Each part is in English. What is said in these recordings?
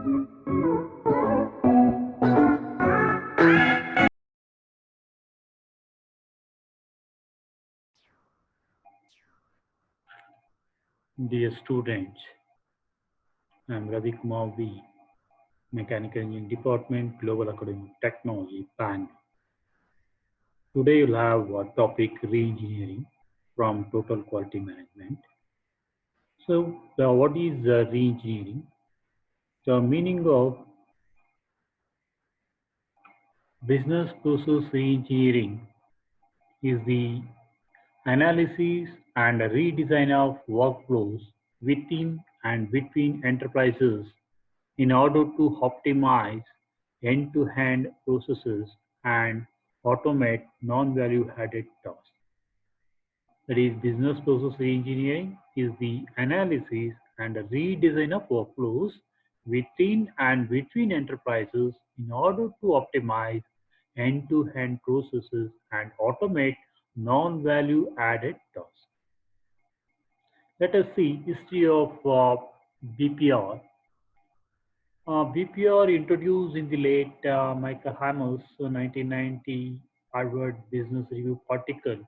Dear students, I am Ravi Kumar V, Mechanical Engineering Department, Global Academy of Technology, Bangalore. Today you'll have a topic re-engineering from Total Quality Management. So, what is re-engineering? The meaning of business process re-engineering is the analysis and redesign of workflows within and between enterprises in order to optimize end-to-end processes and automate non-value added tasks. That is, business process reengineering is the analysis and redesign of workflows within and between enterprises in order to optimize end-to-end processes and automate non-value added tasks. Let us see history of BPR. BPR introduced in the late Michael Hammer's 1990 Harvard Business Review article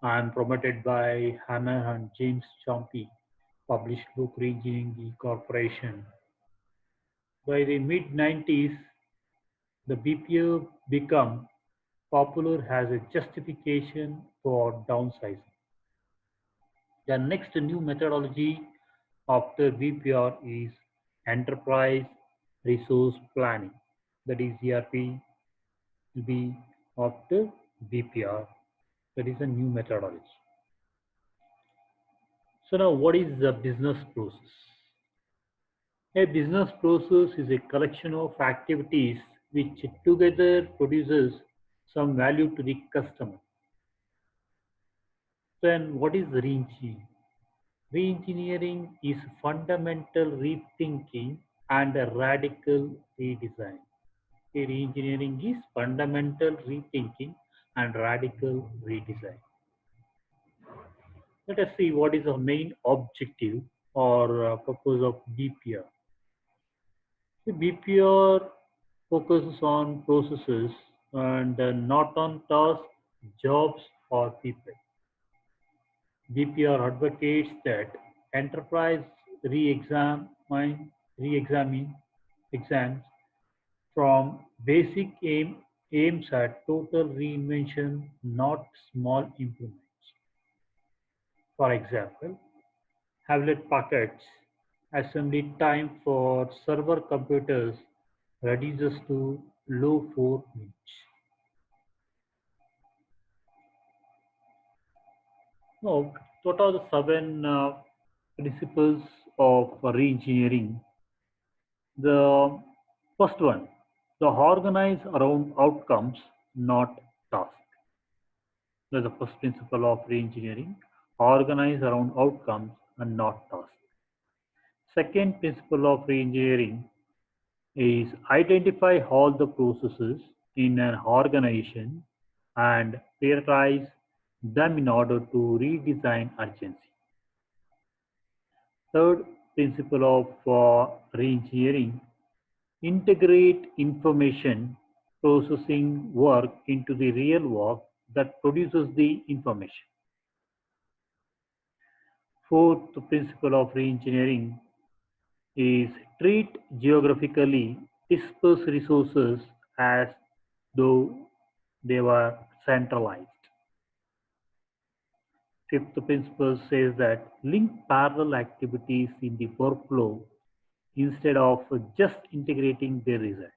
and promoted by Hammer and James Champy, published book Reengineering the Corporation. By the mid-90s, the BPR became popular as a justification for downsizing. The next new methodology after BPR is Enterprise Resource Planning, that is ERP will be after BPR, that is a new methodology. So now what is the business process? A business process is a collection of activities which together produces some value to the customer. Then what is re-engineering? Re-engineering is fundamental rethinking and a radical redesign. Re-engineering is fundamental rethinking and radical redesign. Let us see what is the main objective or purpose of BPR. The BPR focuses on processes and not on tasks, jobs, or people. BPR advocates that enterprise re-examine exams from basic aims at total reinvention, not small improvements. For example, Hewlett Packard's assembly time for server computers reduces to low 4 minutes. Now, what are the seven principles of re-engineering? The first one, the organize around outcomes, not tasks. That's the first principle of re-engineering. Organize around outcomes and not tasks. Second principle of re-engineering is identify all the processes in an organization and prioritize them in order to redesign urgency. Third principle of re-engineering, integrate information processing work into the real work that produces the information. Fourth principle of re-engineering is treat geographically dispersed resources as though they were centralized. Fifth principle says that link parallel activities in the workflow instead of just integrating their results.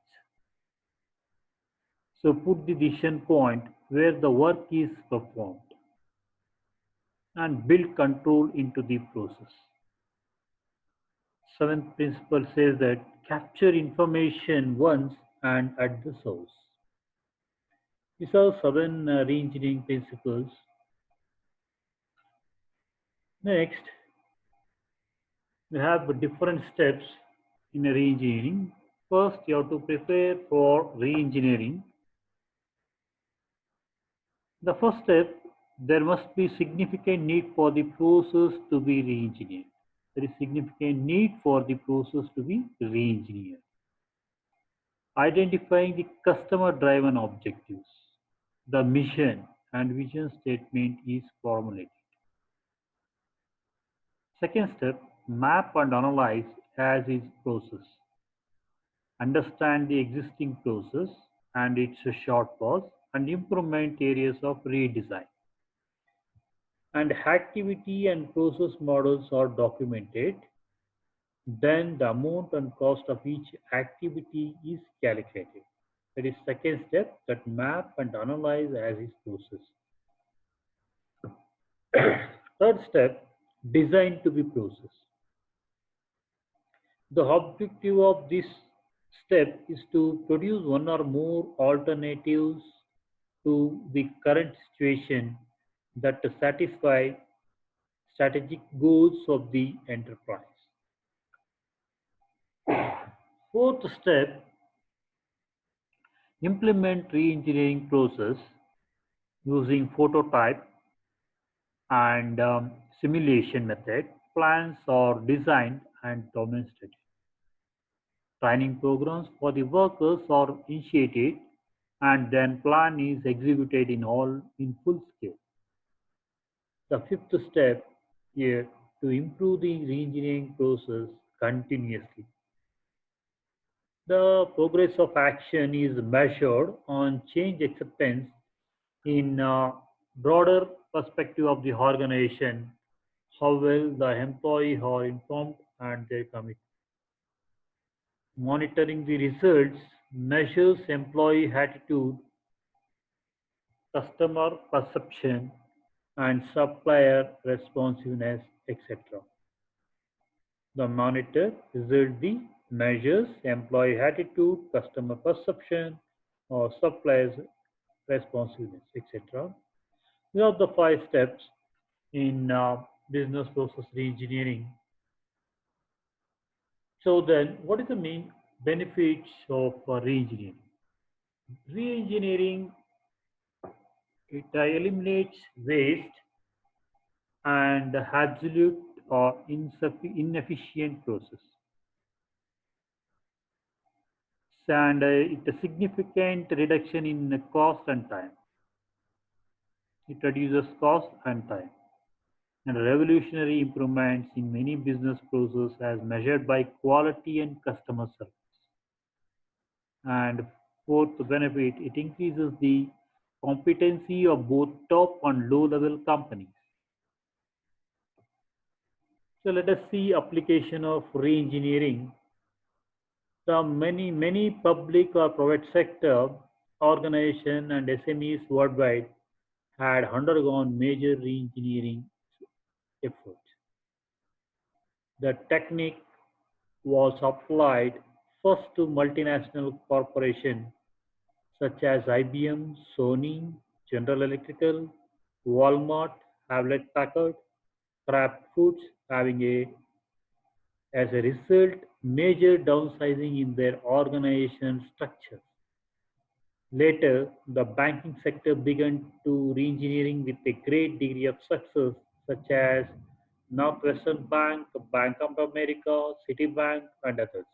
So put the decision point where the work is performed and build control into the process. Seventh principle says that capture information once and at the source. These are seven re-engineering principles. Next, we have different steps in re-engineering. First, you have to prepare for re-engineering. The first step, there must be significant need for the process to be re-engineered. there is significant need for the process to be re-engineered. Identifying the customer-driven objectives. The mission and vision statement is formulated. Second step, map and analyze as is process. Understand the existing process and its shortfalls and improvement areas of redesign. And activity and process models are documented. Then the amount and cost of each activity is calculated. That is second step, that map and analyze as is process. Third step, design to be process. The objective of this step is to produce one or more alternatives to the current situation that satisfy strategic goals of the enterprise. Fourth step, implement re-engineering process using prototype and simulation method. Plans are designed and demonstrated. Training programs for the workers are initiated and then plan is executed in full scale. The fifth step here to improve the re-engineering process continuously. The progress of action is measured on change acceptance in a broader perspective of the organization, how well the employee are informed and their commitment. Monitoring the results measures employee attitude, customer perception, and supplier responsiveness, etc. The monitor result the measures employee attitude, customer perception, or suppliers responsiveness, etc. These are the five steps in business process reengineering. So then, what is the main benefits of reengineering? Reengineering, it eliminates waste and absolute or inefficient process. And it a significant reduction in cost and time. It reduces cost and time. And revolutionary improvements in many business processes as measured by quality and customer service. And fourth benefit, it increases the competency of both top and low level companies. So let us see application of re-engineering. The many public or private sector organization and SMEs worldwide had undergone major re-engineering efforts. The technique was applied first to multinational corporations such as IBM, Sony, General Electrical, Walmart, Hewlett Packard, Kraft Foods, having as a result major downsizing in their organization structure. Later, the banking sector began to re-engineering with a great degree of success, such as Northwestern Bank, Bank of America, Citibank, and others.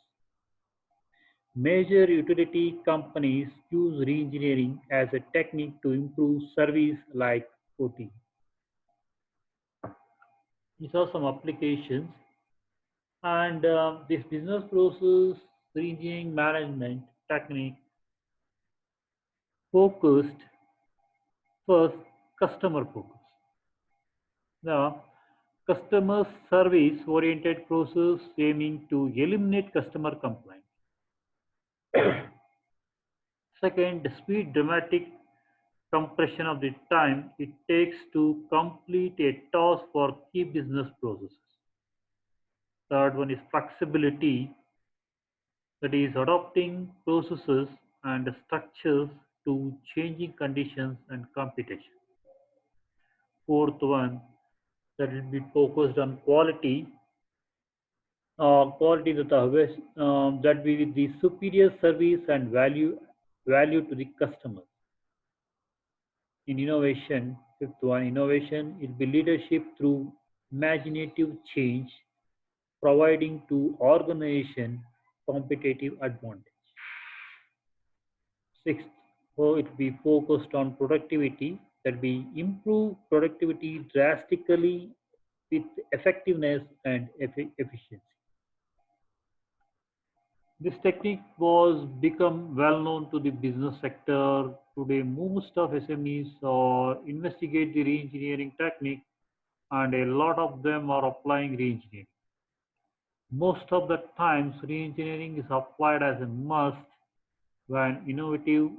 Major utility companies use re-engineering as a technique to improve service like OT. These are some applications, and this business process re-engineering management technique focused first customer focus. The customer service oriented process aiming to eliminate customer complaints. Second, speed dramatic compression of the time it takes to complete a task for key business processes. Third one is flexibility, that is adopting processes and structures to changing conditions and competition. Fourth one, that will be focused on quality. Quality that will be the superior service and value to the customer. In innovation, fifth one, innovation will be leadership through imaginative change providing to organization competitive advantage. Sixth, it be focused on productivity, that we improve productivity drastically with effectiveness and efficiency. This technique was become well known to the business sector. Today, most of SMEs investigate the re-engineering technique, and a lot of them are applying re-engineering. Most of the times, re-engineering is applied as a must when innovative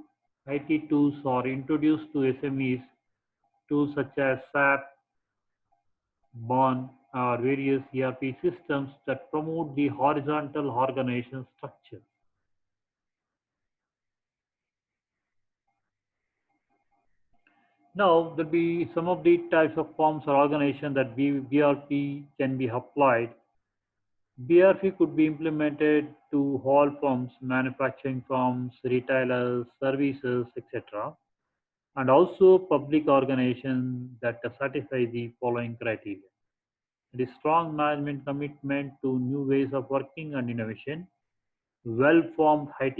IT tools are introduced to SMEs. Tools such as SAP, BON, or various ERP systems that promote the horizontal organization structure. Now, there'll be some of the types of forms or organization that BRP can be applied. BRP could be implemented to all firms, manufacturing firms, retailers, services, etc., and also public organizations that satisfy the following criteria. It is strong management commitment to new ways of working and innovation, well-formed IT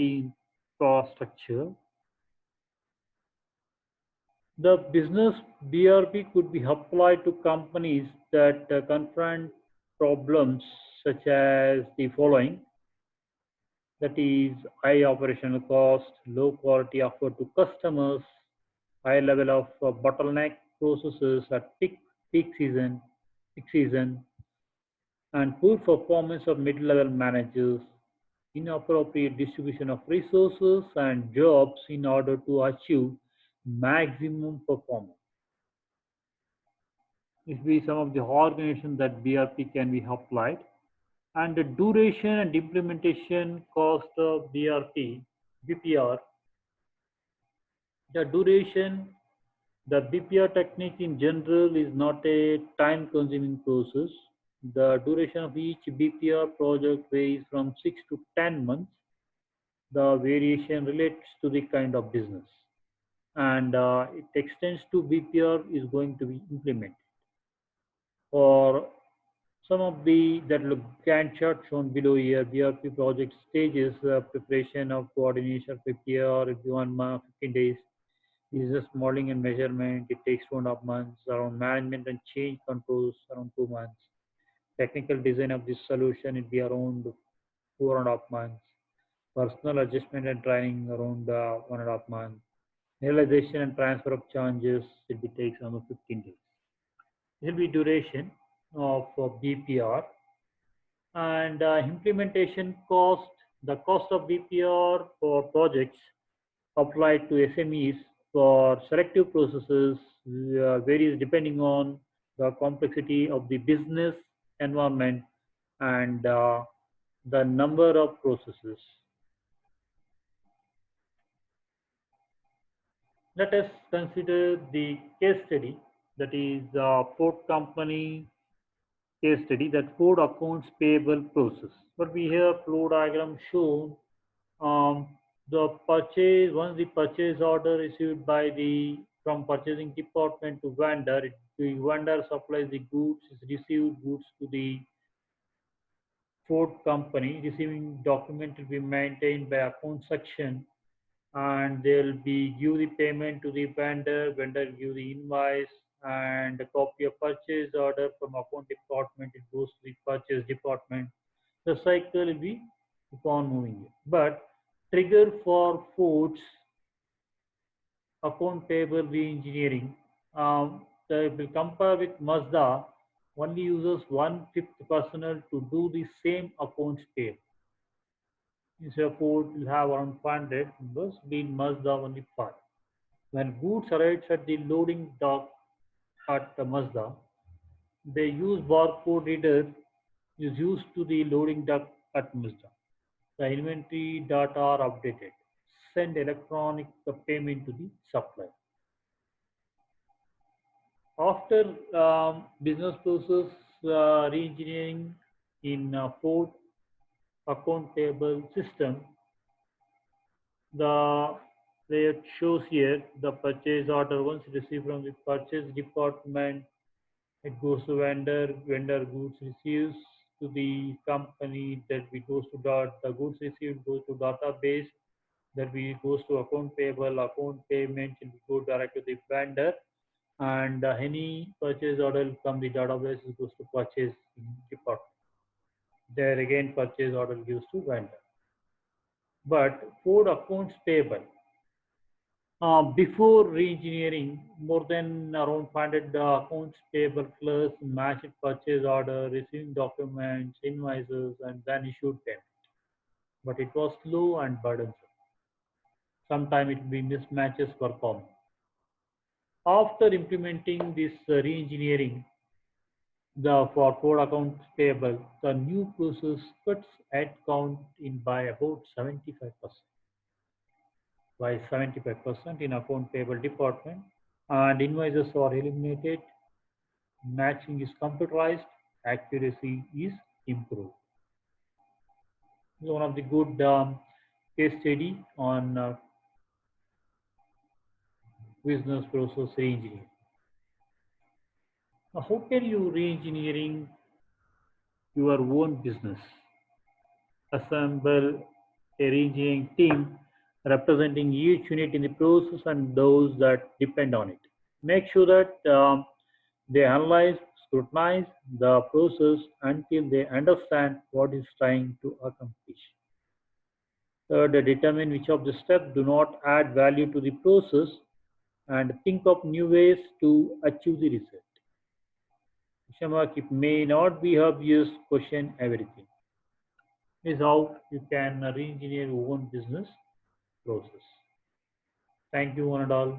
infrastructure. The business BRP could be applied to companies that confront problems such as the following, that is high operational cost, low quality offered to customers, high level of bottleneck processes at peak season, and poor performance of mid-level managers, inappropriate distribution of resources and jobs in order to achieve maximum performance. This will be some of the organizations that BRP can be applied. And the duration and implementation cost of BPR, the duration, the BPR technique in general is not a time consuming process. The duration of each BPR project varies from 6 to 10 months. The variation relates to the kind of business, and it extends to BPR is going to be implemented. For some of the that look Gantt chart shown below here, BRP project stages, preparation of coordination, prepare, 1 month, 15 days, business modeling and measurement, it takes 2.5 months, around management and change controls, around 2 months, technical design of this solution, it be around 4.5 months, personal adjustment and training, around 1.5 months, realization and transfer of changes, it be takes around 15 days. This will be duration of BPR. And implementation cost, the cost of BPR for projects applied to SMEs for selective processes varies depending on the complexity of the business environment and the number of processes. Let us consider the case study, that is Ford company case study, that Ford accounts payable process. But we have flow diagram shown. um, the purchase, once the purchase order received by the from purchasing department to vendor, the vendor supplies the goods, is received goods to the Ford company. Receiving document will be maintained by account section, and they'll be give the payment to the vendor. Vendor give the invoice and a copy of purchase order from account department. It goes to the purchase department. The cycle will be upon moving it. But trigger for Ford's account payable re-engineering, they will compare with Mazda, only uses one-fifth personnel to do the same accounts payable. Instead of Ford will have around 500 members, being Mazda only 5. When goods arrives at the loading dock at Mazda, they use barcode reader is used to the loading dock at Mazda. The inventory data are updated. Send electronic payment to the supplier. After business process re-engineering in Ford account payable system, the it shows here the purchase order once received from the purchase department, it goes to vendor, vendor goods receives, to the company, that we goes to the goods received goes to database, that we goes to account payable, account payment will go direct to the vendor, and any purchase order will come the database, it goes to purchase department. There again purchase order gives to vendor. But for accounts payable, before re-engineering, more than around 500 accounts payable plus matched purchase order, receiving documents, invoices, and then issued payment. But it was slow and burdensome. Sometimes it be mismatches were common. After implementing this re-engineering, the for accounts payable, the new process cuts head count in by about 75%. By 75% in account payable department, and invoices are eliminated, matching is computerized, accuracy is improved. This is one of the good case study on business process re-engineering. Now, how can you re-engineering your own business? Assemble a re-engineering team representing each unit in the process and those that depend on it. Make sure that they analyze, scrutinize the process until they understand what it's trying to accomplish. Third, determine which of the steps do not add value to the process and think of new ways to achieve the result. Shamak, it may not be obvious, question everything. This is how you can re-engineer your own business process. Thank you, one and all.